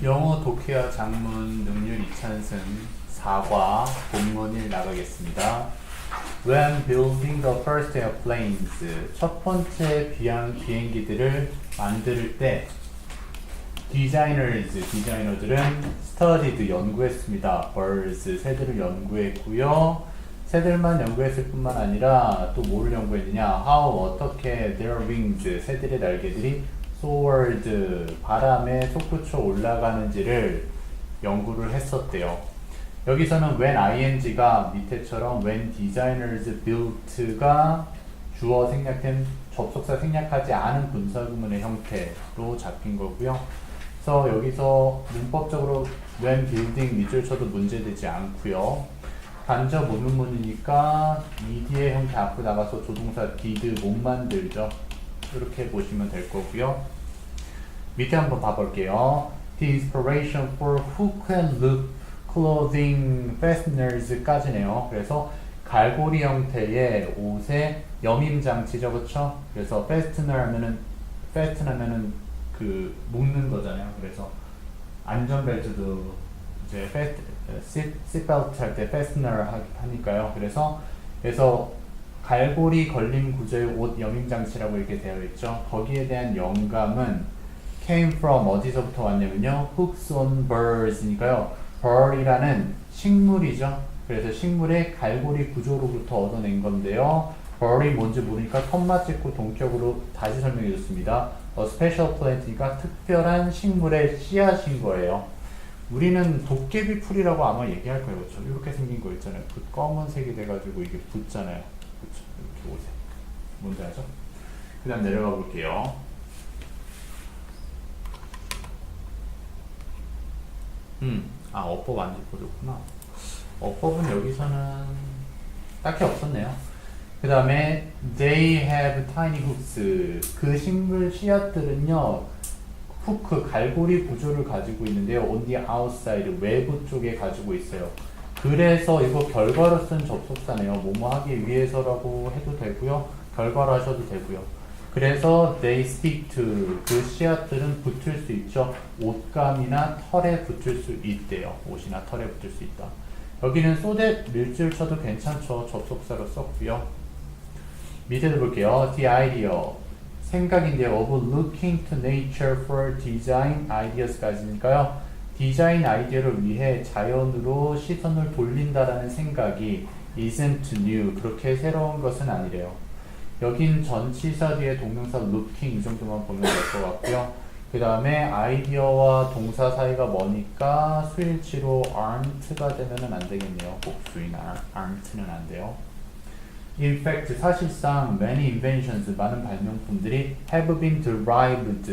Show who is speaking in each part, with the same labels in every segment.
Speaker 1: 영어 독해와 작문 능률 2차승 4과 본문 1 나가겠습니다. When building the first airplanes, 첫 번째 비행기들을 만들 때 디자이너들은 studied, 연구했습니다. birds, 새들을 연구했고요. 새들만 연구했을 뿐만 아니라 또 뭐를 연구했느냐, how, 어떻게 their wings, 새들의 날개들이 soared, 바람에 솟구쳐 올라가는지를 연구를 했었대요. 여기서는 when ing가 밑에처럼 when designers built가 주어 생략된 접속사 생략하지 않은 분사구문의 형태로 잡힌 거고요. 그래서 여기서 문법적으로 when building 밑줄 쳐도 문제되지 않고요. 간접 의문문이니까 ed의 형태 앞으로 나가서 조동사 did 못 만들죠. 이렇게 보시면 될 거고요. 밑에 한번 봐볼게요. The inspiration for hook and loop clothing fasteners까지네요. 그래서 갈고리 형태의 옷의 여밈 장치죠, 그렇죠? 그래서 fastener 하면은 그 묶는 거잖아요. 그래서 안전벨트도 이제 seatbelt 할 때 fastener 하니까요. 그래서 갈고리 걸림 구조의 옷 여밈 장치라고 이렇게 되어 있죠. 거기에 대한 영감은 came from 어디서부터 왔냐면요. hooks on birds니까요. bird이라는 식물이죠. 그래서 식물의 갈고리 구조로부터 얻어낸 건데요. bird이 뭔지 모르니까 컴마 찍고 동격으로 다시 설명해 줬습니다. A special plant니까 특별한 식물의 씨앗인 거예요. 우리는 도깨비 풀이라고 아마 얘기할 거예요. 그렇죠? 이렇게 생긴 거 있잖아요. 그 검은색이 돼가지고 이게 붙잖아요. 그렇죠? 이렇게 옷에. 뭔지 알죠? 그 다음 내려가 볼게요. 어법 안 짚어줬구나. 어법은 여기서는 딱히 없었네요. 그 다음에 they have tiny hooks. 그 식물 씨앗들은요, 후크, 갈고리 구조를 가지고 있는데요. on the outside, 외부 쪽에 가지고 있어요. 그래서 이거 결과로 쓴 접속사네요. 뭐뭐 하기 위해서라고 해도 되고요. 결과로 하셔도 되고요. 그래서 they stick to, 그 씨앗들은 붙을 수 있죠. 옷감이나 털에 붙을 수 있대요. 옷이나 털에 붙을 수 있다. 여기는 so that 밀줄 쳐도 괜찮죠. 접속사로 썼고요. 밑에도 볼게요. the idea, 생각인데요. of looking to nature for design ideas까지니까요. 디자인 아이디어를 위해 자연으로 시선을 돌린다라는 생각이 isn't new, 그렇게 새로운 것은 아니래요. 여긴 전치사 뒤에 동명사 looking 이 정도만 보면 될 것 같고요. 그 다음에 아이디어와 동사 사이가 뭐니까 수일치로 aren't가 되면은 안 되겠네요. 복수인 aren't는 안 돼요. In fact, 사실상 many inventions, 많은 발명품들이 have been derived,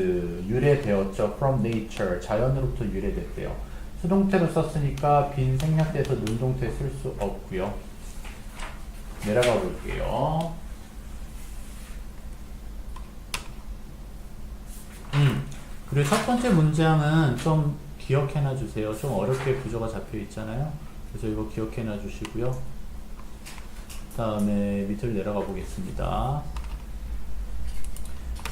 Speaker 1: 유래되었죠. from nature, 자연으로부터 유래됐대요. 수동태로 썼으니까 빈 생략돼서 능동태 쓸 수 없고요. 내려가 볼게요. 그리고 첫 번째 문장은 좀 기억해놔 주세요. 좀 어렵게 구조가 잡혀 있잖아요. 그래서 이거 기억해놔 주시고요. 다음에 밑으로 내려가 보겠습니다.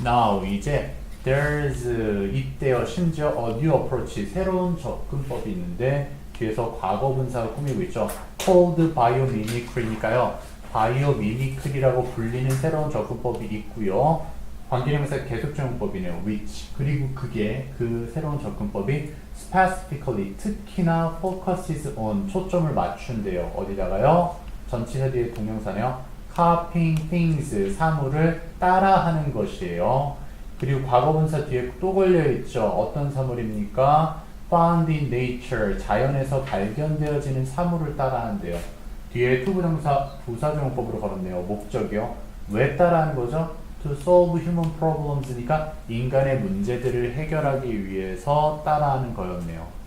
Speaker 1: Now, 이제 there's, 있대요. 심지어 a new approach, 새로운 접근법이 있는데 뒤에서 과거분사가 꾸미고 있죠. called biomimicry니까요. 바이오미미크리라고 불리는 새로운 접근법이 있고요. 관계대명사 계속적용법이네요. which, 그리고 그게, 그 새로운 접근법이 specifically, 특히나 focuses on, 초점을 맞춘대요. 어디다가요? 전치사 뒤에 동명사네요. copying things, 사물을 따라하는 것이에요. 그리고 과거분사 뒤에 또 걸려있죠. 어떤 사물입니까? found in nature, 자연에서 발견되어지는 사물을 따라한대요. 뒤에 투부정사 부사정법으로 걸었네요. 목적이요. 왜 따라하는 거죠? To solve human problems니까 인간의 문제들을 해결하기 위해서 따라하는 거였네요.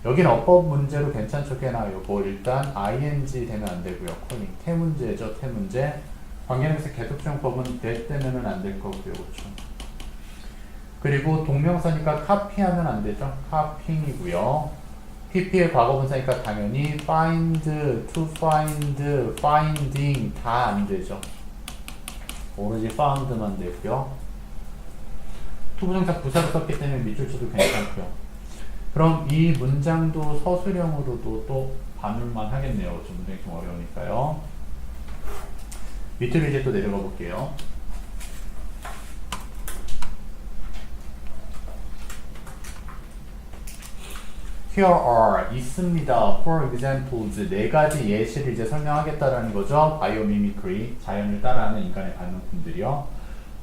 Speaker 1: 여긴 어법 문제로 괜찮죠? 꽤나요. 뭐 일단 ing 되면 안 되고요. calling 태문제죠. 태문제. 관계대명사 계속적용법은 that 되면은 안 될 거고요. 그렇죠? 그리고 동명사니까 copy하면 안 되죠. copying이고요. pp의 과거분사니까 당연히 find, to find, finding 다 안 되죠. 오로지 found만 되고요. 투부정사 부사로 썼기 때문에 밑줄 쳐도 괜찮고요. 그럼 이 문장도 서술형으로도 또 반올만 하겠네요. 좀 문장이 좀 어려우니까요. 밑으로 이제 또 내려가 볼게요. Here are 있습니다. For examples 네 가지 예시를 이제 설명하겠다라는 거죠. Biomimicry 자연을 따라하는 인간의 발명품들이요.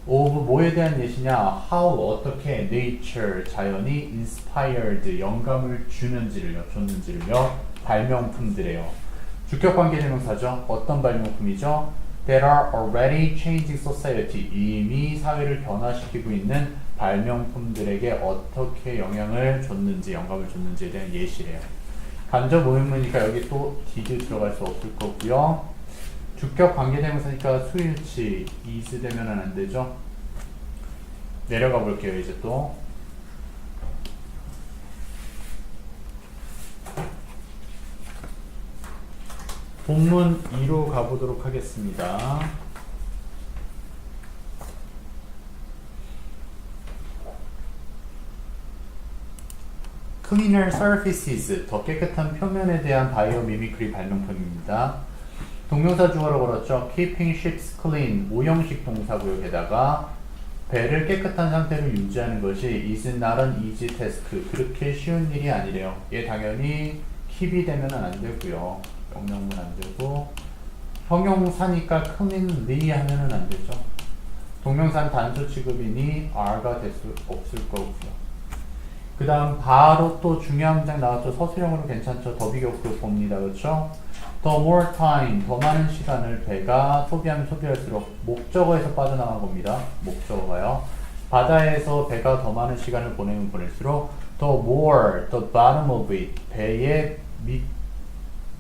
Speaker 1: of 뭐에 대한 예시냐? How 어떻게 nature 자연이 inspired 영감을 줬는지를요. 발명품들이에요. 주격관계대명사죠. 어떤 발명품이죠? That are already changing society 이미 사회를 변화시키고 있는 발명품들에게 어떻게 영향을 줬는지 영감을 줬는지에 대한 예시래요. 간접 오형문이니까 여기 또 did 들어갈 수 없을 거고요. 주격 관계대명사니까 수일치 is 되면은 안 되죠. 내려가 볼게요. 이제 또 본문 2로 가보도록 하겠습니다. Cleaner surfaces, 더 깨끗한 표면에 대한 바이오미미크리 발명품입니다. 동명사 주어로 걸었죠. Keeping ships clean, 오형식 동사고요. 게다가 배를 깨끗한 상태로 유지하는 것이 is not an easy task, 그렇게 쉬운 일이 아니래요. 얘 당연히 keep이 되면 안 되고요. 명령문 안 되고 형용사니까 cleanly 하면은 안 되죠. 동명사는 단수 취급이니 are가 될 수 없을 거고요. 그 다음 바로 또 중요한 문장 나왔죠. 서술형으로 괜찮죠. 더비격도 봅니다. 그렇죠? The more time, 더 많은 시간을 배가 소비하면 소비할수록 목적어에서 빠져나간 겁니다. 목적어가요. 바다에서 배가 더 많은 시간을 보내면 보낼수록 the more, the bottom of it, 배의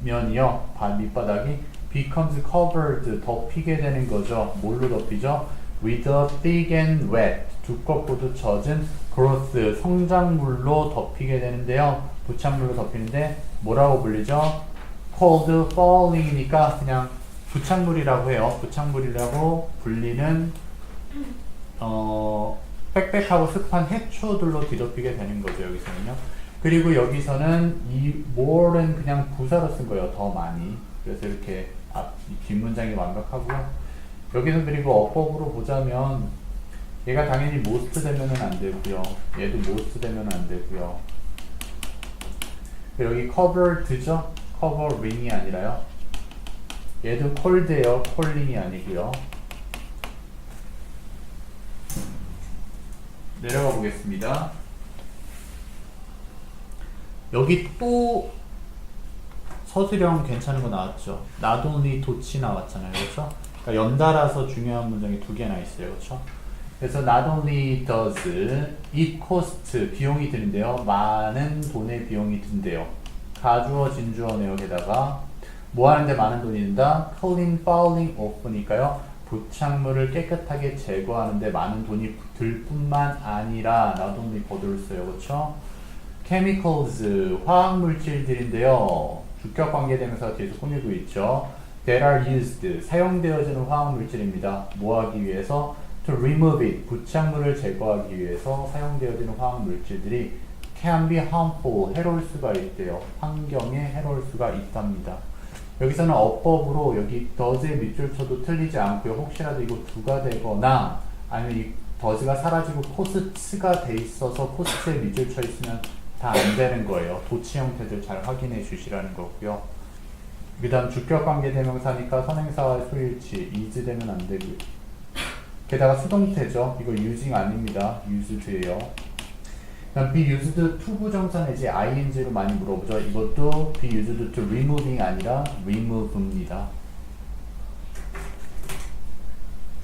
Speaker 1: 밑면이요. 밑바닥이 becomes covered, 덮이게 되는 거죠. 뭘로 덮이죠? With a thick and wet, 두껍고도 젖은 growth, 성장물로 덮이게 되는데요. 부착물로 덮이는데 뭐라고 불리죠? cold falling이니까 그냥 부착물이라고 해요. 부착물이라고 불리는 빽빽하고 습한 해초들로 뒤덮이게 되는 거죠. 여기서는요. 그리고 여기서는 이 more는 그냥 부사로 쓴 거예요. 더 많이. 그래서 이렇게 뒷문장이 완벽하고요. 여기는 그리고 어법으로 보자면 얘가 당연히 most 되면은 안 되고요. 얘도 most 되면 안 되고요. 여기 covered죠? covering이 아니라요. 얘도 cold예요. calling이 아니고요. 내려가 보겠습니다. 여기 또 서술형 괜찮은 거 나왔죠. not only 도치 나왔잖아요. 그렇죠? 그러니까 연달아서 중요한 문장이 두 개나 있어요. 그렇죠? 그래서 not only does it cost 비용이 드는데요. 많은 돈의 비용이 든대요. 가주어 진주어네요. 게다가 뭐 하는데 많은 돈이 든다? clean fouling off니까요. 부착물을 깨끗하게 제거하는데 많은 돈이 들 뿐만 아니라 not only 거둘 써요. 그렇죠? chemicals 화학물질들인데요. 주격관계대명사가 뒤에서 꾸미고 있죠. that are used 사용되어지는 화학물질입니다. 뭐 하기 위해서? to remove it 부착물을 제거하기 위해서 사용되어지는 화학물질들이 can be harmful 해로울 수가 있대요. 환경에 해로울 수가 있답니다. 여기서는 어법으로 여기 does의 밑줄 쳐도 틀리지 않고요. 혹시라도 이거 두가 되거나 아니면 이 does가 사라지고 cost가 돼 있어서 cost에 밑줄 쳐 있으면 다 안 되는 거예요. 도치 형태들 잘 확인해 주시라는 거고요. 그 다음 주격관계대명사니까 선행사와 소일치 is 되면 안 되고요. 게다가 수동태죠. 이거 using 아닙니다. used예요. 그다음 be used to 부정사 내지 ing로 많이 물어보죠. 이것도 be used to removing 아니라 remove입니다.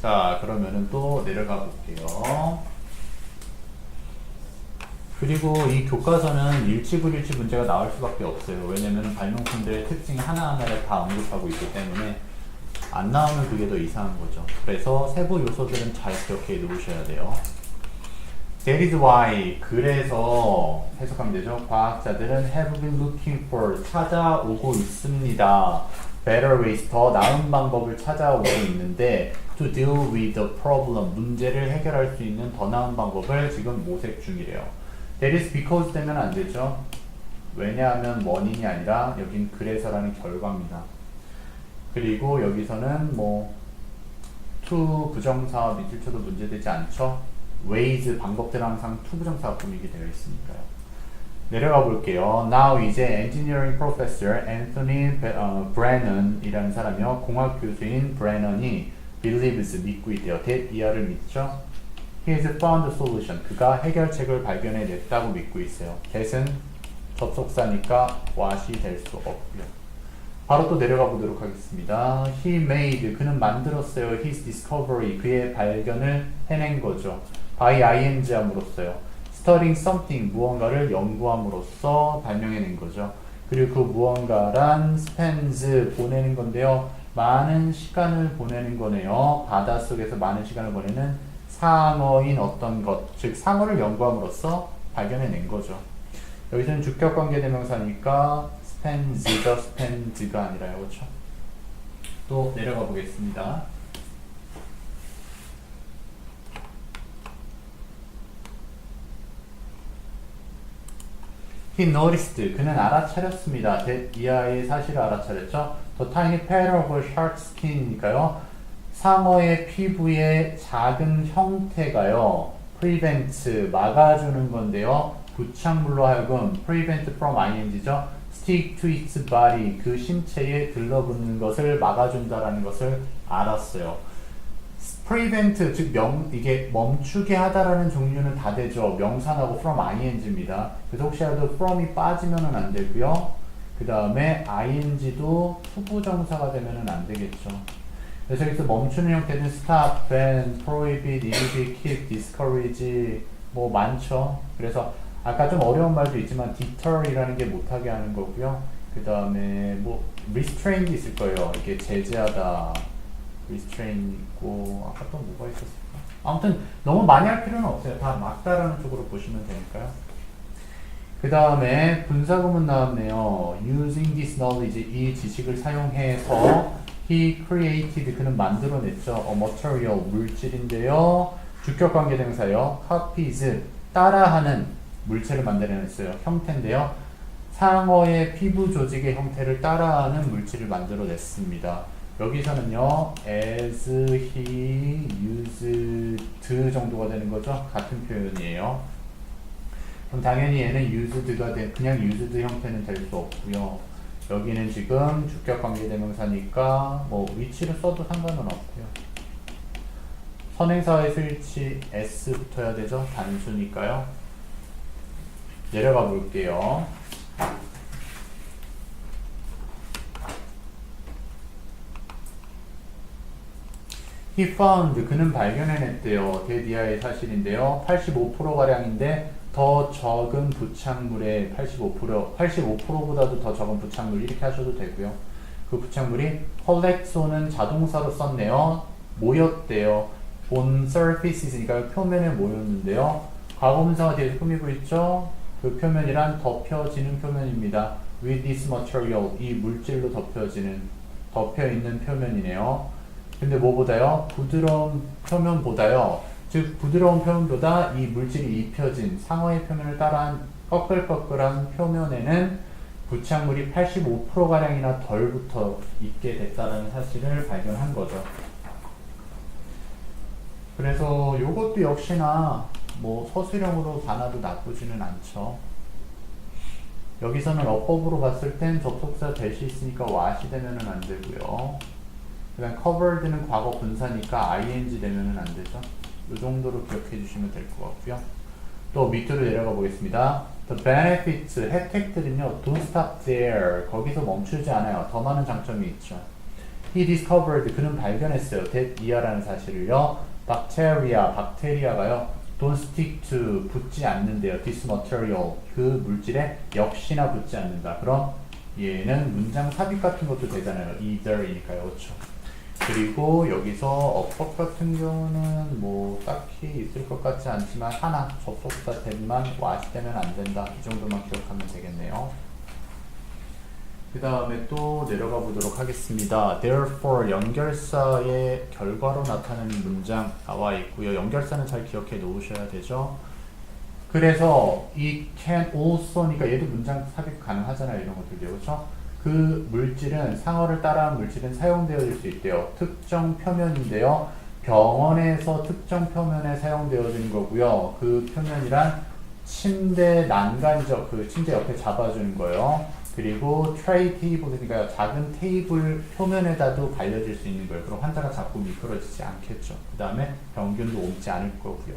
Speaker 1: 자, 그러면은 또 내려가 볼게요. 그리고 이 교과서는 일치불일치 문제가 나올 수밖에 없어요. 왜냐면 발명품들의 특징 하나하나를 다 언급하고 있기 때문에 안 나오면 그게 더 이상한 거죠. 그래서 세부 요소들은 잘 기억해 놓으셔야 돼요. That is why, 그래서 해석하면 되죠. 과학자들은 have been looking for, 찾아오고 있습니다. Better ways, 더 나은 방법을 찾아오고 있는데 to deal with the problem, 문제를 해결할 수 있는 더 나은 방법을 지금 모색 중이래요. That is because 되면 안 되죠. 왜냐하면 원인이 아니라 여긴 그래서라는 결과입니다. 그리고 여기서는 뭐 to 부정사와 밑줄쳐도 문제되지 않죠. ways 방법들은 항상 to 부정사가 꾸미게 되어 있으니까요. 내려가 볼게요. Now 이제 engineering professor Anthony Brennan 이라는 사람이요. 공학 교수인 브레넌이 believes 믿고 있대요. that 이하를 믿죠. He has found a solution. 그가 해결책을 발견해냈다고 믿고 있어요. that은 접속사니까 what이 될 수 없고요. 바로 또 내려가 보도록 하겠습니다. He made, 그는 만들었어요. His discovery, 그의 발견을 해낸 거죠. by ing 함으로써요. Studying something, 무언가를 연구함으로써 발명해낸 거죠. 그리고 그 무언가란 spends, 보내는 건데요. 많은 시간을 보내는 거네요. 바닷속에서 많은 시간을 보내는 상어인 어떤 것, 즉 상어를 연구함으로써 발견해낸 거죠. 여기서는 주격관계대명사니까 spens가 spends가 아니라요. 그렇죠? 또 내려가 보겠습니다. He noticed, 그는 알아차렸습니다. that 이하의 사실을 알아차렸죠. The tiny pattern of a shark's skin이니까요. 상어의 피부의 작은 형태가요. prevent, 막아주는 건데요. 부착물로 하여금 prevent from ing죠. stick to its body, 그 신체에 들러붙는 것을 막아준다라는 것을 알았어요. prevent, 즉 이게 멈추게 하다라는 종류는 다 되죠. 명사나고 from ing입니다. 그래서 혹시라도 from이 빠지면은 안 되고요. 그 다음에 ing도 투부정사가 되면은 안 되겠죠. 그래서 여기서 멈추는 형태는 stop, ban, prohibit, inhibit, keep, discourage 뭐 많죠. 그래서 아까 좀 어려운 말도 있지만 deter이라는 게 못하게 하는 거고요. 그 다음에 뭐 restrain도 있을 거예요. 이렇게 제재하다, restrain 있고 아까 또 뭐가 있었을까? 아무튼 너무 많이 할 필요는 없어요. 다 막다라는 쪽으로 보시면 되니까요. 그 다음에 분사구문 나왔네요. using this knowledge, 이 지식을 사용해서 he created, 그는 만들어냈죠. a material, 물질인데요. 주격관계대명사요. copies, 따라하는 물체를 만들어냈어요. 형태인데요. 상어의 피부 조직의 형태를 따라하는 물질을 만들어냈습니다. 여기서는요, as he used 정도가 되는 거죠. 같은 표현이에요. 그럼 당연히 얘는 used가 그냥 used 형태는 될 수 없고요. 여기는 지금 주격관계대명사니까 뭐 위치를 써도 상관은 없고요. 선행사의 수일치 s 붙어야 되죠. 단수니까요. 내려가 볼게요. He found, 그는 발견해냈대요. 데디아의 사실인데요. 85%가량인데 더 적은 부착물의 85%보다도 더 적은 부착물 이렇게 하셔도 되고요. 그 부착물이 collect소는 자동사로 썼네요. 모였대요. on surfaces니까 표면에 모였는데요. 과거분사가 뒤에서 꾸미고 있죠. 그 표면이란 덮여지는 표면입니다. with this material, 이 물질로 덮여있는 표면이네요. 근데 뭐보다요? 부드러운 표면보다요. 즉 부드러운 표면보다 이 물질이 입혀진 상어의 표면을 따라한 꺼끌꺼끌한 표면에는 부착물이 85%가량이나 덜 붙어 있게 됐다는 사실을 발견한 거죠. 그래서 이것도 역시나 뭐 서술형으로 봐놔도 나쁘지는 않죠. 여기서는 어법으로 봤을 땐 접속사 될 수 있으니까 what이 되면은 안 되고요. 그 다음 covered는 과거 분사니까 ing 되면은 안 되죠. 이 정도로 기억해 주시면 될 것 같고요. 또 밑으로 내려가 보겠습니다. The benefits, 혜택들은요, don't stop there. 거기서 멈추지 않아요. 더 많은 장점이 있죠. He discovered, 그는 발견했어요. that 이하라는 사실을요. 박테리아가요. don't stick to, 붙지 않는데요. this material, 그 물질에 역시나 붙지 않는다. 그럼 얘는 문장 삽입 같은 것도 되잖아요. either이니까요. 그렇죠. 그리고 여기서 어법 같은 경우는 뭐 딱히 있을 것 같지 않지만 하나 접속사 대만 what이 되면 안 된다. 이 정도만 기억하면 되겠네요. 그 다음에 또 내려가 보도록 하겠습니다. Therefore, 연결사의 결과로 나타나는 문장 나와 있고요. 연결사는 잘 기억해 놓으셔야 되죠. 그래서 이 can also니까 얘도 문장 삽입 가능하잖아요. 이런 것들이 그렇죠? 그 물질은 상어를 따라한 물질은 사용되어질 수 있대요. 특정 표면인데요. 병원에서 특정 표면에 사용되어지는 거고요. 그 표면이란 침대 난간이죠. 그 침대 옆에 잡아주는 거예요. 그리고 트레이 테이블이니까 작은 테이블 표면에다도 발려질 수 있는 거예요. 그럼 환자가 자꾸 미끄러지지 않겠죠. 그 다음에 병균도 옮지 않을 거고요.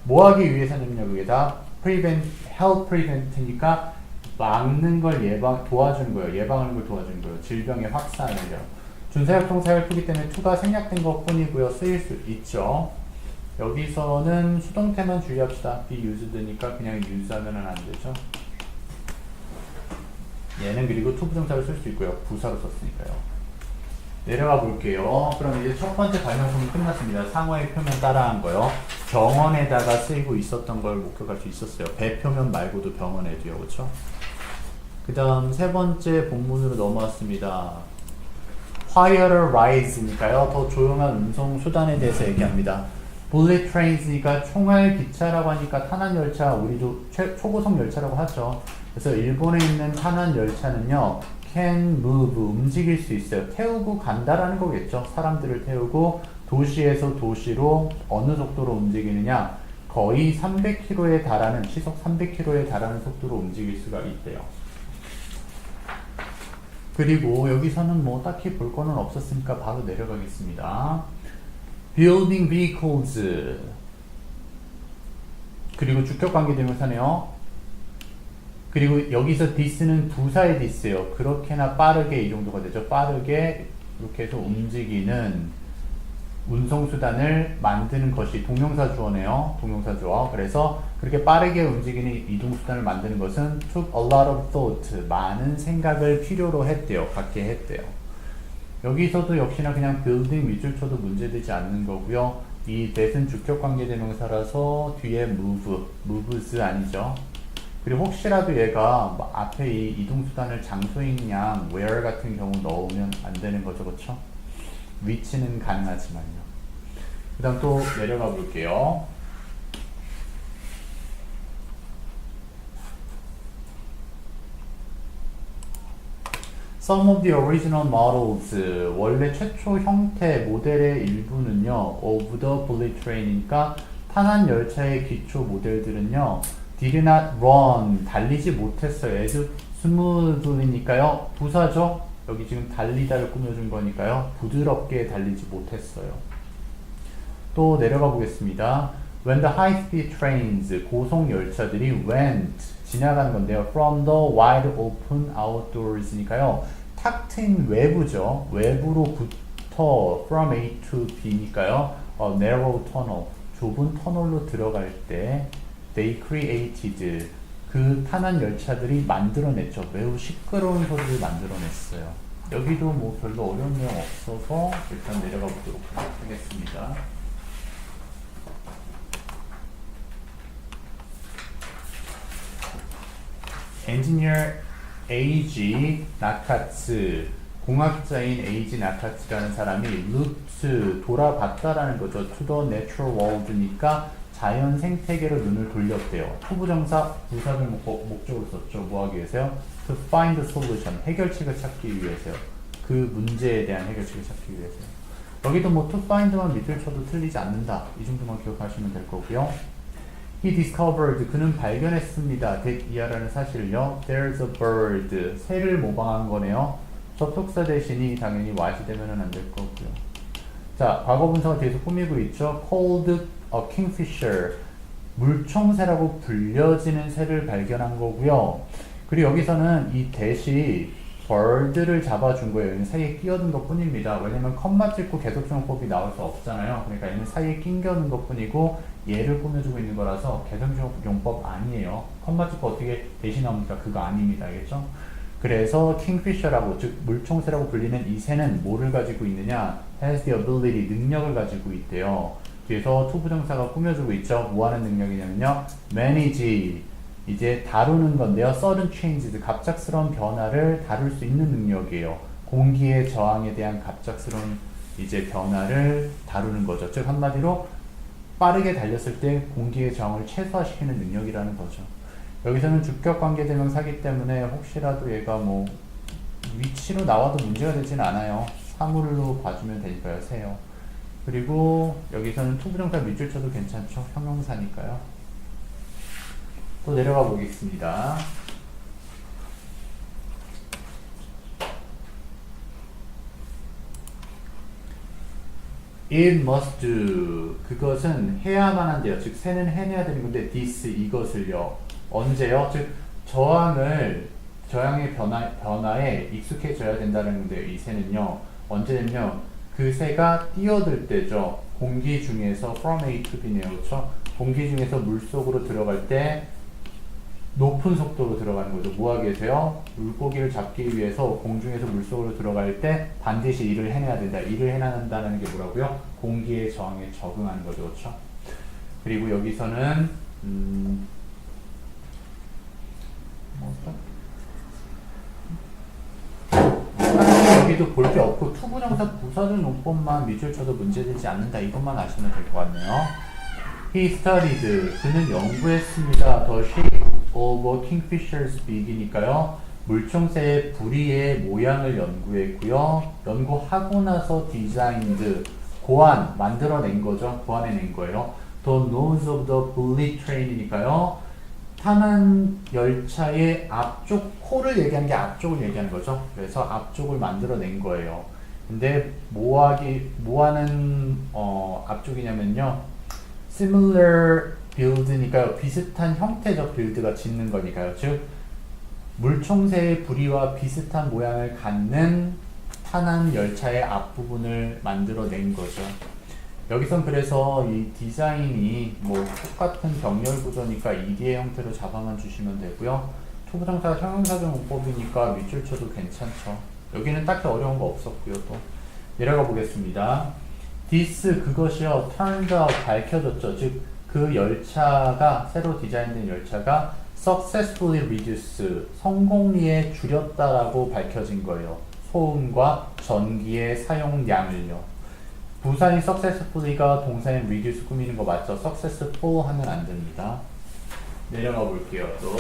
Speaker 1: 뭐 하기 위해서는요, 그게 다 help prevent니까 막는 걸 도와주는 거예요. 예방하는 걸 도와주는 거예요. 질병의 확산을요. 준사역동 사역투기 때문에 to가 생략된 것 뿐이고요. 쓰일 수 있죠. 여기서는 수동태만 주의합시다. be used니까 그냥 use하면 안 되죠. 얘는 그리고 to 부정사를 쓸 수 있고요. 부사로 썼으니까요. 내려가 볼게요. 그럼 이제 첫 번째 발명품이 끝났습니다. 상어의 표면 따라한 거요. 병원에다가 쓰이고 있었던 걸 목격할 수 있었어요. 배 표면 말고도 병원에도요. 그렇죠? 그 다음 세 번째 본문으로 넘어왔습니다. quieter ride니까요. 더 조용한 운송 수단에 대해서 얘기합니다. bullet trains니까 총알 기차라고 하니까 탄환 열차, 우리도 초고속 열차라고 하죠. 그래서 일본에 있는 탄환 열차는요, can move, 움직일 수 있어요. 태우고 간다라는 거겠죠. 사람들을 태우고 도시에서 도시로 어느 속도로 움직이느냐, 거의 300km에 달하는, 시속 300km에 달하는 속도로 움직일 수가 있대요. 그리고 여기서는 뭐 딱히 볼 거는 없었으니까 바로 내려가겠습니다. building vehicles, 그리고 주격관계 대명사네요. 그리고 여기서 this는 부사의 this예요. 그렇게나 빠르게 이 정도가 되죠. 빠르게 이렇게 해서 움직이는 운송수단을 만드는 것이 동명사 주어네요. 동명사 주어. 그래서 그렇게 빠르게 움직이는 이동수단을 만드는 것은 took a lot of thought, 많은 생각을 필요로 했대요. 갖게 했대요. 여기서도 역시나 그냥 building 밑줄 쳐도 문제되지 않는 거고요. 이 that은 주격관계 대명사라서 뒤에 moves 아니죠. 그리고 혹시라도 얘가 앞에 이 이동수단을 장소인 양 where 같은 경우 넣으면 안 되는 거죠. 그렇죠? 위치는 가능하지만요. 그 다음 또 내려가 볼게요. Some of the original models, 원래 최초 형태 모델의 일부는요, of the bullet train이니까 탄환 열차의 기초 모델들은요, did not run, 달리지 못했어요. as smoothly니까요, 부사죠? 여기 지금 달리다를 꾸며준 거니까요, 부드럽게 달리지 못했어요. 또 내려가 보겠습니다. When the high-speed trains, 고속 열차들이 went, 지나가는 건데요. From the wide open outdoors니까요. 탁 트인 외부죠. 외부로부터 from A to B니까요. narrow tunnel, 좁은 터널로 들어갈 때 they created, 그 탄환 열차들이 만들어냈죠. 매우 시끄러운 소리를 만들어냈어요. 여기도 뭐 별로 어려운 내용 없어서 일단 내려가 보도록 하겠습니다. 엔지니어 에이지 나카츠, 공학자인 에이지 나카츠라는 사람이 looks, 돌아봤다라는 거죠. to the natural world니까 자연 생태계로 눈을 돌렸대요. 투부정사, 부사를 목적으로 썼죠. 뭐 하기 위해서요? To find the solution, 해결책을 찾기 위해서요. 그 문제에 대한 해결책을 찾기 위해서요. 여기도 뭐 to find만 밑을 쳐도 틀리지 않는다. 이 정도만 기억하시면 될 거고요. He discovered, 그는 발견했습니다. that 이하라는 사실을요. There's a bird, 새를 모방한 거네요. 접속사 대신이 당연히 what이 되면은 안 될 거고요. 자, 과거 분사가 뒤에서 꾸미고 있죠. Called a kingfisher, 물총새라고 불려지는 새를 발견한 거고요. 그리고 여기서는 이 that이 bird를 잡아준 거예요. 얘는 사이에 끼어든 것 뿐입니다. 왜냐면 컴마 찍고 계속용법이 나올 수 없잖아요. 그러니까 얘는 사이에 끼어든 것 뿐이고 얘를 꾸며주고 있는 거라서 계속용법 아니에요. 컴마 찍고 어떻게 대신 나옵니까? 그거 아닙니다. 알겠죠? 그래서 킹피셔라고, 즉 물총새라고 불리는 이 새는 뭐를 가지고 있느냐? has the ability, 능력을 가지고 있대요. 뒤에서 to 부정사가 꾸며주고 있죠. 뭐 하는 능력이냐면요, manage, 이제 다루는 건데요. sudden changes, 갑작스러운 변화를 다룰 수 있는 능력이에요. 공기의 저항에 대한 갑작스러운 이제 변화를 다루는 거죠. 즉 한마디로 빠르게 달렸을 때 공기의 저항을 최소화시키는 능력이라는 거죠. 여기서는 주격 관계대명사기 때문에 혹시라도 얘가 뭐 위치로 나와도 문제가 되진 않아요. 사물로 봐주면 되니까요. 세요. 그리고 여기서는 투부정사 밑줄 쳐도 괜찮죠. 형용사니까요. 또 내려가 보겠습니다. It must do. 그것은 해야만 한대요. 즉 새는 해내야 되는 건데 this 이것을요. 언제요? 즉 저항의 변화에 익숙해져야 된다는 건데요. 이 새는요. 언제는요. 그 새가 뛰어들 때죠. 공기 중에서 from A to B네요. 그렇죠? 공기 중에서 물속으로 들어갈 때 높은 속도로 들어가는 거죠. 뭐 하기 위해서요? 물고기를 잡기 위해서 공중에서 물속으로 들어갈 때 반드시 일을 해내야 된다. 일을 해낸다는 게 뭐라고요? 공기의 저항에 적응하는 거죠. 그렇죠? 그리고 여기서는 여기도 볼 게 없고 투부정사 부사절 논법만 밑줄 쳐도 문제되지 않는다. 이것만 아시면 될 것 같네요. He studied. 그는 연구했습니다. The shape of kingfisher's beak이니까요. 물총새의 부리의 모양을 연구했고요. 연구하고 나서 designed. 만들어낸 거죠. 고안해낸 거예요. The nose of the bullet train이니까요. 타는 열차의 앞쪽 코를 얘기하는 게 앞쪽을 얘기하는 거죠. 그래서 앞쪽을 만들어낸 거예요. 근데 뭐 하는 앞쪽이냐면요. similar build니까요. 비슷한 형태적 빌드가 짓는 거니까요. 즉 물총새의 부리와 비슷한 모양을 갖는 타난 열차의 앞부분을 만들어낸 거죠. 여기선 그래서 이 디자인이 뭐 똑같은 병렬 구조니까 ED의 형태로 잡아만 주시면 되고요. 투부정사 형용사적 문법이니까 밑줄 쳐도 괜찮죠. 여기는 딱히 어려운 거 없었고요. 또 내려가 보겠습니다. This 그것이요 turned out 밝혀졌죠. 즉 그 열차가 새로 디자인된 열차가 successfully reduce 성공리에 줄였다라고 밝혀진 거예요. 소음과 전기의 사용량을요. 부사인 successfully가 동사인 reduce 꾸미는 거 맞죠? successful 하면 안 됩니다. 내려가 볼게요. 또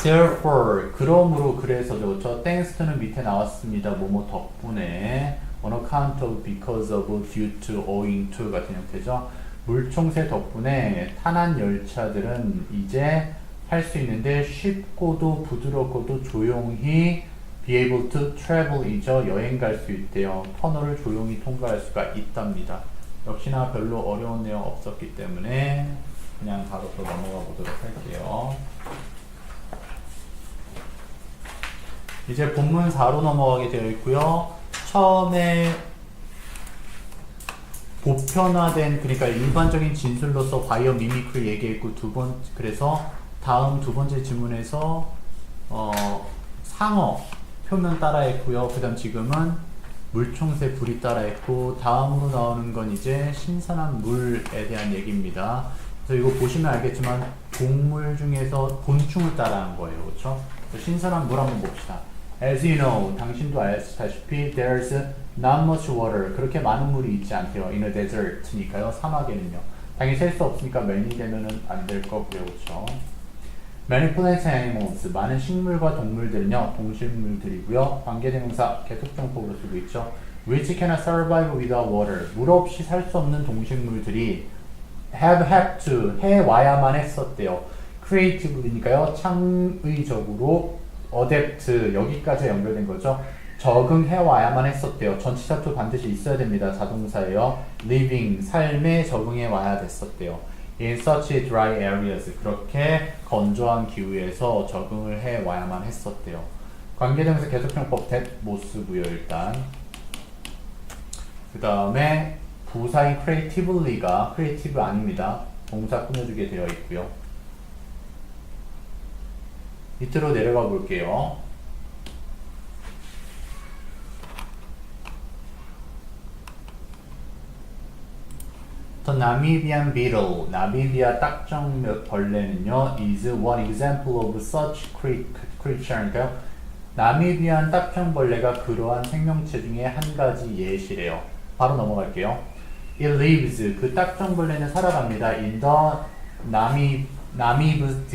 Speaker 1: therefore 그러므로 그래서 저 thanks to는 밑에 나왔습니다. 뭐뭐 덕분에 on account of, because of, due to, owing to 같은 형태죠. 물총새 덕분에 타난 열차들은 이제 할 수 있는데 쉽고도 부드럽고도 조용히 be able to travel이죠. 여행 갈 수 있대요. 터널을 조용히 통과할 수가 있답니다. 역시나 별로 어려운 내용 없었기 때문에 그냥 바로 또 넘어가 보도록 할게요. 이제 본문 4로 넘어가게 되어 있고요. 처음에 보편화된 그러니까 일반적인 진술로서 바이오 미미크리 얘기했고 그래서 다음 두 번째 지문에서 상어 표면 따라했고요. 그다음 지금은 물총새 불이 따라했고 다음으로 나오는 건 이제 신선한 물에 대한 얘기입니다. 그래서 이거 보시면 알겠지만 동물 중에서 곤충을 따라한 거예요. 그렇죠? 신선한 물 한번 봅시다. As you know, 당신도 아시다시피 there's not much water. 그렇게 많은 물이 있지 않대요. In a desert니까요. 사막에는요. 당연히 셀 수 없으니까 many 되면은 안 될 거고요. 그렇죠? Many plants and animals. 많은 식물과 동물들은요. 동식물들이고요. 관계대명사 계속정법으로 쓰고 있죠. Which cannot survive without water. 물 없이 살 수 없는 동식물들이 have to 해와야만 했었대요. creatively니까요. 창의적으로 adapt 여기까지 연결된 거죠. 적응해와야만 했었대요. 전치사 to 반드시 있어야 됩니다. 자동사예요. living 삶에 적응해와야 됐었대요. In such dry areas 그렇게 건조한 기후에서 적응을 해와야만 했었대요. 관계대명사 계속형법 that 못 쓰고요. 일단 그 다음에 부사인 creativelly가 creative 아닙니다. 동사 꾸며주게 되어 있고요. 밑으로 내려가 볼게요. The Namibian beetle, 나미비아 딱정벌레는요, is one example of such creature니까요. 나미비안 딱정벌레가 그러한 생명체 중에 한 가지 예시래요. 바로 넘어갈게요. It lives, 그 딱정벌레는 살아갑니다. In the 나미브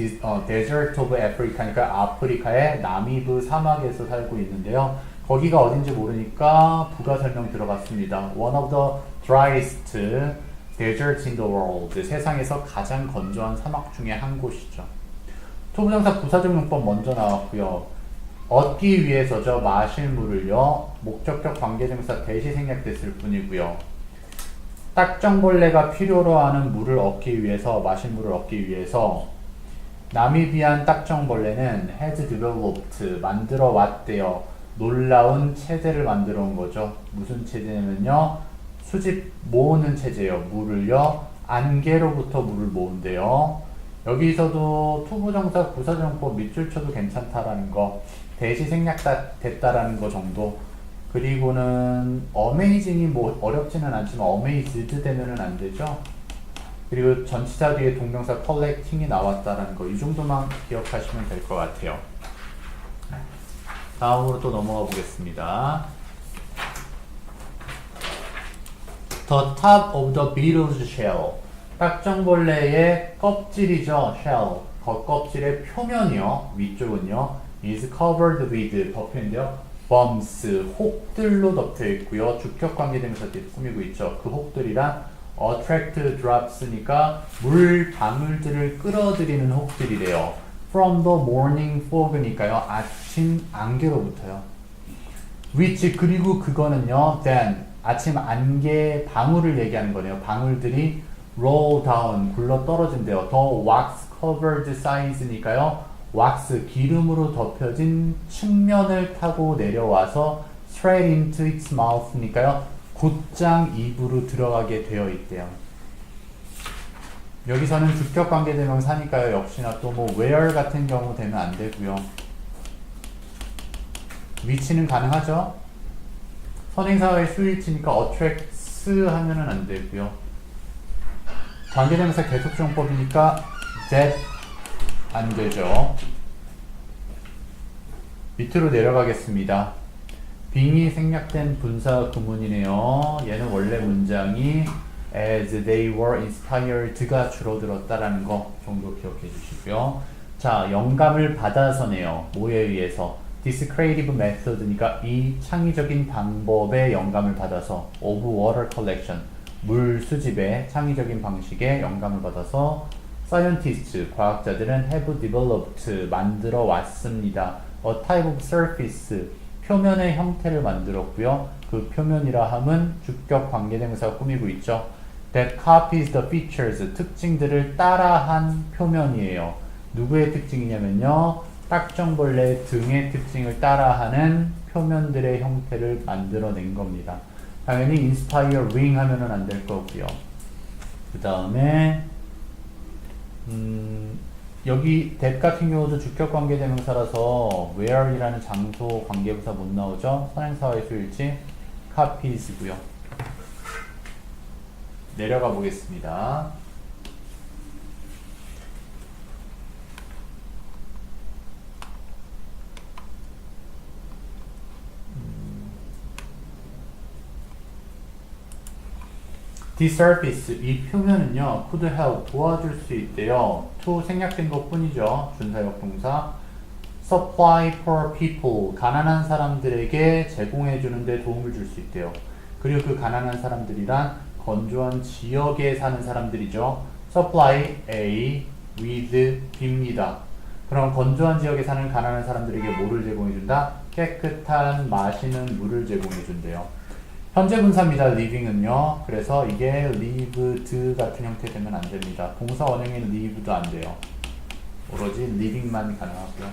Speaker 1: desert of Africa, 그러니까 아프리카의 나미브 사막에서 살고 있는데요. 거기가 어딘지 모르니까 부가 설명 들어갔습니다. One of the driest deserts in the world, 세상에서 가장 건조한 사막 중에 한 곳이죠. 투부정사 부사적 용법 먼저 나왔고요. 얻기 위해서죠. 마실 물을요. 목적격 관계대명사 대시 생략됐을 뿐이고요. 딱정벌레가 필요로 하는 물을 얻기 위해서, 마실 물을 얻기 위해서 나미비안 딱정벌레는 has developed, 만들어 왔대요. 놀라운 체제를 만들어 온 거죠. 무슨 체제냐면요. 수집 모으는 체제예요. 물을요. 안개로부터 물을 모은대요. 여기서도 투부정사 부사정법 밑줄 쳐도 괜찮다라는 거, 대시 생략됐다라는 거 정도. 그리고는 amazing이 뭐 어렵지는 않지만 amazed 되면은 안 되죠. 그리고 전치사 뒤에 동명사 collecting이 나왔다라는 거, 이 정도만 기억하시면 될 것 같아요. 다음으로 또 넘어가 보겠습니다. The top of the beetle's shell. 딱정벌레의 껍질이죠. shell. 겉껍질의 표면이요. 위쪽은요. is covered with, 덮여있는데요. bumps, 혹들로 덮여 있고요. 주격 관계대명사 뒤에 꾸미고 있죠. 그 혹들이란 attract drops니까 물 방울들을 끌어들이는 혹들이래요. from the morning fog니까요. 아침 안개로부터요. which, 그리고 그거는요. then, 아침 안개 방울을 얘기하는 거네요. 방울들이 roll down, 굴러 떨어진대요. the wax covered side니까요. 왁스, 기름으로 덮여진 측면을 타고 내려와서 straight into its mouth니까요. 곧장 입으로 들어가게 되어 있대요. 여기서는 주격 관계대명사니까요. 역시나 또 뭐 where 같은 경우 되면 안 되고요. 위치는 가능하죠. 선행사의 수일치니까 attracts 하면은 안 되고요. 관계대명사 계속정법이니까 that 안 되죠. 밑으로 내려가겠습니다. 빙이 생략된 분사 구문이네요. 얘는 원래 문장이 as they were inspired가 줄어들었다라는 거 정도 기억해 주시고요. 자, 영감을 받아서네요. 뭐에 의해서? This creative method니까 이 창의적인 방법에 영감을 받아서 of water collection, 물 수집의 창의적인 방식에 영감을 받아서 scientists, 과학자들은 have developed, 만들어 왔습니다. a type of surface, 표면의 형태를 만들었고요. 그 표면이라 함은 주격 관계대명사가 꾸미고 있죠. that copies the features, 특징들을 따라한 표면이에요. 누구의 특징이냐면요. 딱정벌레 등의 특징을 따라하는 표면들의 형태를 만들어낸 겁니다. 당연히 inspire ring 하면은 안 될 거고요. 그 다음에 여기 that 같은 경우도 주격 관계대명사라서 where이라는 장소 관계부사 못 나오죠. 선행사와의 수일치 copies고요. 내려가 보겠습니다. The surface, 이 표면은요, could help, 도와줄 수 있대요. to 생략된 것 뿐이죠. 준사역 동사. supply poor people, 가난한 사람들에게 제공해 주는데 도움을 줄 수 있대요. 그리고 그 가난한 사람들이란 건조한 지역에 사는 사람들이죠. supply A with B입니다. 그럼 건조한 지역에 사는 가난한 사람들에게 뭐를 제공해 준다? 깨끗한 마시는 물을 제공해 준대요. 현재 분사입니다. living은요. 그래서 이게 lived 같은 형태 되면 안 됩니다. 동사 원형에는 live도 안 돼요. 오로지 living만 가능하고요.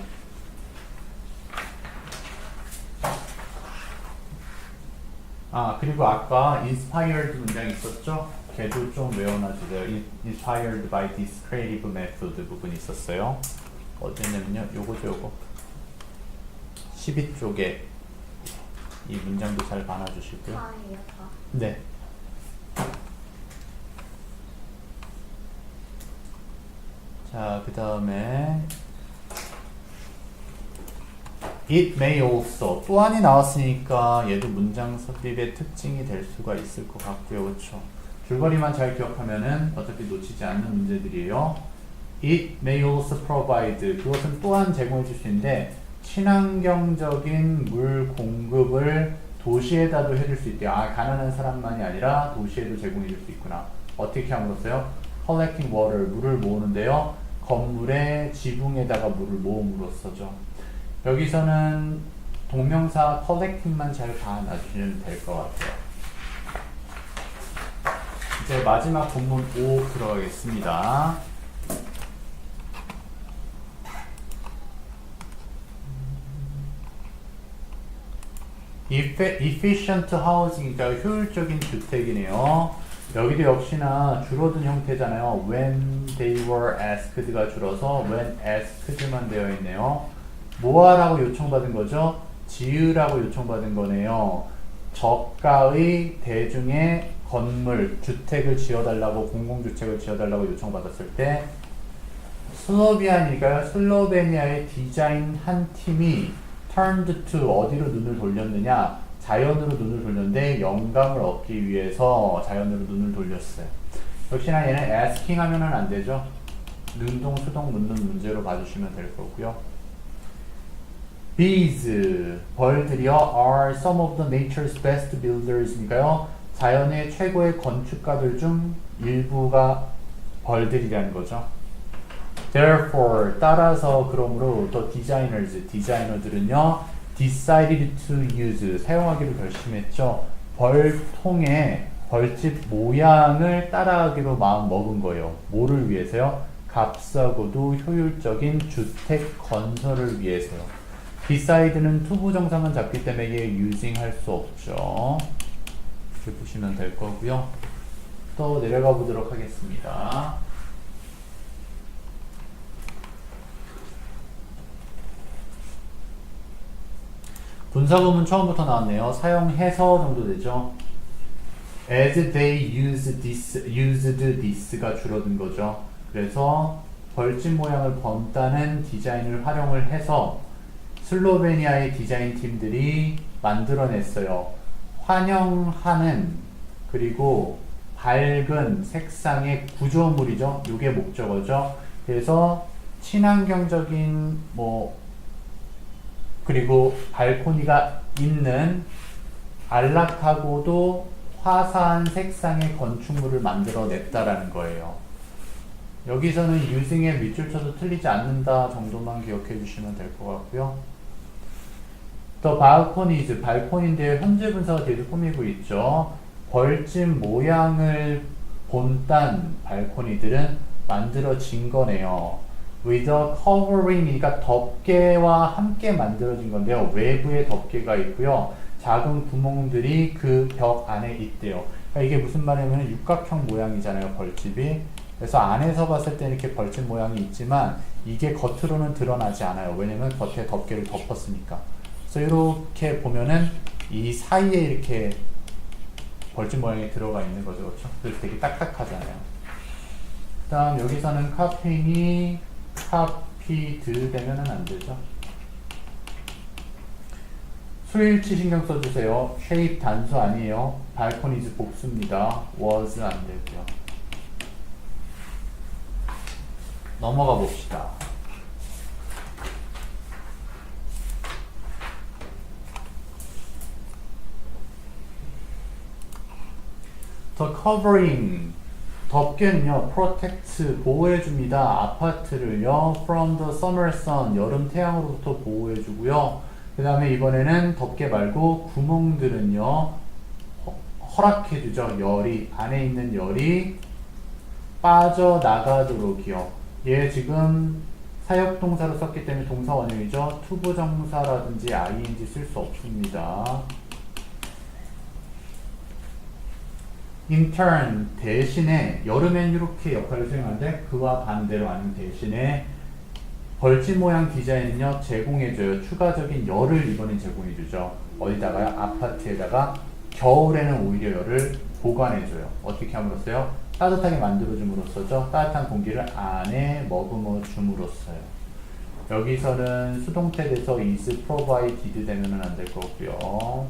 Speaker 1: 아, 그리고 아까 inspired 문장이 있었죠? 걔도 좀 외워놔주세요. inspired by this creative method 부분이 있었어요. 어디냐면요. 요거죠, 요거. 12쪽에 이 문장도 잘 봐놔주시고요.
Speaker 2: 다예요, 다.
Speaker 1: 네. 자, 그 다음에 It may also 또한이 나왔으니까 얘도 문장 삽입의 특징이 될 수가 있을 것 같고요. 그렇죠? 줄거리만 잘 기억하면은 어차피 놓치지 않는 문제들이에요. It may also provide 그것은 또한 제공해 줄 수 있는데 친환경적인 물 공급을 도시에다도 해줄 수 있대요. 아, 가난한 사람만이 아니라 도시에도 제공해 줄 수 있구나. 어떻게 함으로써요? Collecting water, 물을 모으는데요. 건물의 지붕에다가 물을 모음으로써죠. 여기서는 동명사 collecting만 잘 봐놔주시면 될 것 같아요. 이제 마지막 본문 5 들어가겠습니다. efficient housing, 그러니까 효율적인 주택이네요. 여기도 역시나 줄어든 형태잖아요. When they were asked가 줄어서 when asked만 되어 있네요. 뭐하라고 요청받은 거죠? 지으라고 요청받은 거네요. 저가의 대중의 건물, 주택을 지어달라고, 공공주택을 지어달라고 요청받았을 때 슬로비아니까요. 슬로베니아의 디자인 한 팀이 turned to 어디로 눈을 돌렸느냐? 자연으로 눈을 돌렸는데 영감을 얻기 위해서 자연으로 눈을 돌렸어요. 역시나 얘는 asking 하면은 안 되죠. 능동, 수동, 묻는 문제로 봐주시면 될 거고요. Bees, 벌들이요. are some of the nature's best builders니까요. 자연의 최고의 건축가들 중 일부가 벌들이라는 거죠. Therefore, 따라서 그러므로 the designers, 디자이너들은요, decided to use, 사용하기로 결심했죠. 벌통에 벌집 모양을 따라하기로 마음 먹은 거예요. 뭐를 위해서요? 값싸고도 효율적인 주택 건설을 위해서요. decide는 투부정사만 잡기 때문에 얘 using 할 수 없죠. 이렇게 보시면 될 거고요. 또 내려가 보도록 하겠습니다. 분사구문 처음부터 나왔네요. 사용해서 정도 되죠. As they used this가 줄어든 거죠. 그래서 벌집 모양을 번다는 디자인을 활용을 해서 슬로베니아의 디자인 팀들이 만들어냈어요. 환영하는 그리고 밝은 색상의 구조물이죠. 이게 목적어죠. 그래서 친환경적인 그리고 발코니가 있는 안락하고도 화사한 색상의 건축물을 만들어냈다라는 거예요. 여기서는 using의 밑줄 쳐도 틀리지 않는다 정도만 기억해 주시면 될 것 같고요. The balconies, 발코니인데 현재 분사가 뒤에서 꾸미고 있죠. 벌집 모양을 본딴 발코니들은 만들어진 거네요. with a covering이니까 덮개와 함께 만들어진 건데요. 외부에 덮개가 있고요. 작은 구멍들이 그 벽 안에 있대요. 그러니까 이게 무슨 말이냐면 육각형 모양이잖아요. 벌집이. 그래서 안에서 봤을 때 이렇게 벌집 모양이 있지만 이게 겉으로는 드러나지 않아요. 왜냐면 겉에 덮개를 덮었으니까. 그래서 이렇게 보면은 이 사이에 이렇게 벌집 모양이 들어가 있는 거죠. 그렇죠? 그래서 되게 딱딱하잖아요. 그 다음 여기서는 카페인이 카피드 되면은 안 되죠. 수일치 신경 써주세요. shape 단수 아니에요. 발코니즈 복수입니다. was 안 되고요. 넘어가 봅시다. The covering 덮개는요, protect 보호해줍니다. 아파트를요, from the summer sun 여름 태양으로부터 보호해주고요. 그 다음에 이번에는 덮개 말고 구멍들은요, 허락해주죠. 열이 안에 있는 열이 빠져나가도록이요. 얘 지금 사역동사로 썼기 때문에 동사 원형이죠. 투부정사라든지 ing 쓸 수 없습니다. in turn 대신에 여름엔 이렇게 역할을 수행하는데 그와 반대로 아니면 대신에 벌집 모양 디자인은요 제공해줘요. 추가적인 열을 이번엔 제공해주죠. 어디다가요? 아파트에다가 겨울에는 오히려 열을 보관해줘요. 어떻게 함으로써요? 따뜻하게 만들어줌으로써죠. 따뜻한 공기를 안에 머금어 줌으로써요. 여기서는 수동태 돼서 is provided 되면은 안 될 거고요.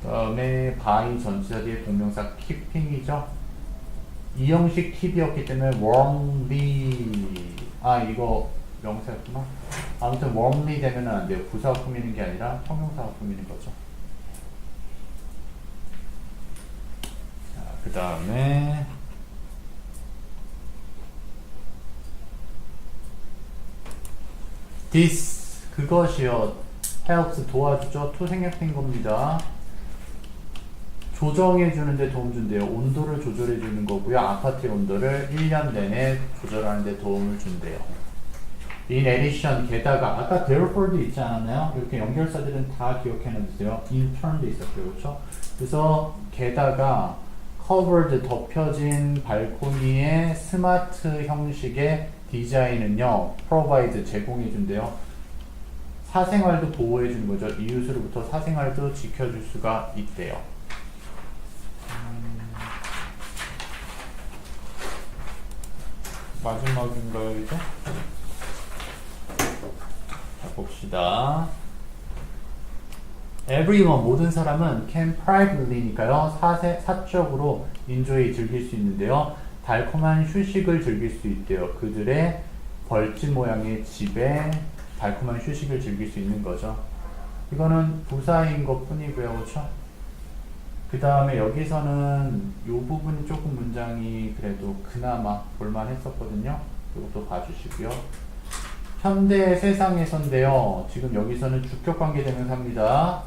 Speaker 1: 그다음에 by 전치사 뒤에 동명사 keeping이죠. 이 형식 keep이었기 때문에 warmly 이거 명사였구나. 아무튼 warmly 되면은 안 돼요. 부사가 꾸미는 게 아니라 형용사가 꾸미는 거죠. 자, 그 다음에 this 그것이요 helps 도와주죠. to 생략된 겁니다. 조정해 주는데 도움 준대요. 온도를 조절해 주는 거고요. 아파트의 온도를 1년 내내 조절하는 데 도움을 준대요. In addition 게다가 아까 therefore도 있지 않았나요? 이렇게 연결사들은 다 기억해 놔주세요. in turn도 있었고요. 그렇죠? 그래서 게다가 covered 덮여진 발코니의 스마트 형식의 디자인은요. provide 제공해 준대요. 사생활도 보호해 주는 거죠. 이웃으로부터 사생활도 지켜줄 수가 있대요. 마지막인가요, 이제? 자, 봅시다. Everyone, 모든 사람은 can privately니까요. 사적으로 enjoy, 즐길 수 있는데요. 달콤한 휴식을 즐길 수 있대요. 그들의 벌집 모양의 집에 달콤한 휴식을 즐길 수 있는 거죠. 이거는 부사인 것 뿐이고요. 그렇죠? 그 다음에 여기서는 이 부분이 조금 문장이 그래도 그나마 볼만 했었거든요. 이것도 봐주시고요. 현대 세상에서인데요. 지금 여기서는 주격관계대명사입니다.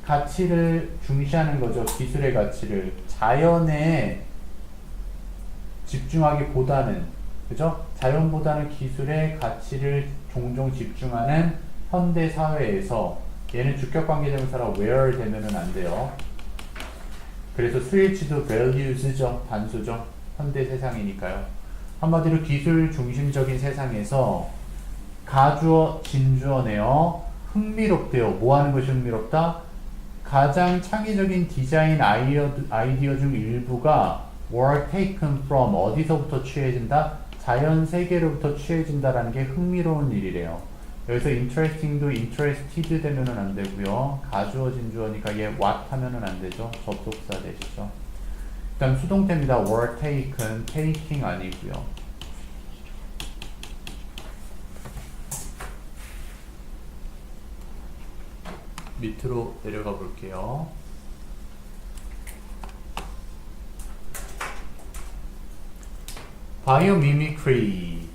Speaker 1: 가치를 중시하는 거죠. 기술의 가치를. 자연에 집중하기보다는, 그죠? 자연보다는 기술의 가치를 종종 집중하는 현대 사회에서 얘는 주격관계대명사라 where 되면은 안 돼요. 그래서 스위치도 values죠. 단수죠. 현대 세상이니까요. 한마디로 기술 중심적인 세상에서 가주어, 진주어네요. 흥미롭대요. 뭐 하는 것이 흥미롭다? 가장 창의적인 디자인 아이디어 중 일부가 were taken from 어디서부터 취해진다? 자연 세계로부터 취해진다라는 게 흥미로운 일이래요. 여기서 interesting도 interested 되면은 안 되고요. 가주어 진주어니까 얘 what 하면은 안 되죠. 접속사 되시죠. 일단 수동태입니다. were taken, taking 아니고요. 밑으로 내려가 볼게요. 바이오미미크리.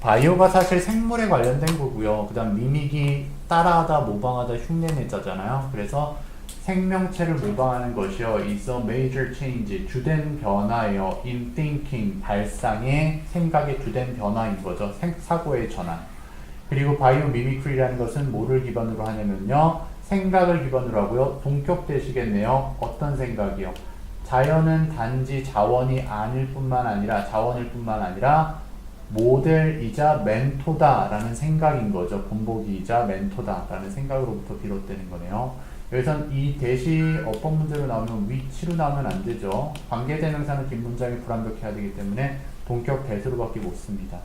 Speaker 1: 바이오가 사실 생물에 관련된 거고요. 그 다음 미믹이 따라하다, 모방하다, 흉내내자잖아요. 그래서 생명체를 모방하는 것이요. is a major change. 주된 변화예요. in thinking. 발상의 생각의 주된 변화인 거죠. 사고의 전환. 그리고 바이오미미크리라는 것은 뭐를 기반으로 하냐면요. 생각을 기반으로 하고요. 동격되시겠네요. 어떤 생각이요? 자연은 단지 자원일 뿐만 아니라 모델이자 멘토다라는 생각인 거죠. 본보기이자 멘토다라는 생각으로부터 비롯되는 거네요. 여기선 이 대시 어법 문제로 나오면 위치로 나오면 안 되죠. 관계대명사는 뒷문장이 불완벽해야 되기 때문에 동격 대수로 밖에 못 씁니다.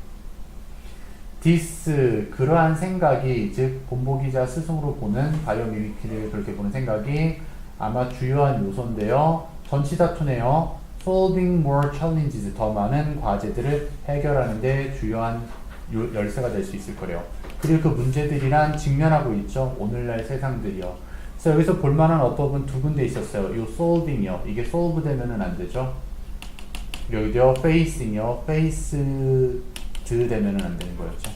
Speaker 1: this 그러한 생각이 즉 본보기자 스승으로 보는 바이오미미크리를 그렇게 보는 생각이 아마 주요한 요소인데요. 전치사투네요. solving more challenges 더 많은 과제들을 해결하는 데 주요한 열쇠가 될 수 있을 거래요. 그리고 그 문제들이란 직면하고 있죠. 오늘날 세상들이요. 그래서 여기서 볼만한 어법은 두 군데 있었어요. 이 solving이요. 이게 solve 되면은 안 되죠. 여기도요. facing이요. faced 되면은 안 되는 거였죠.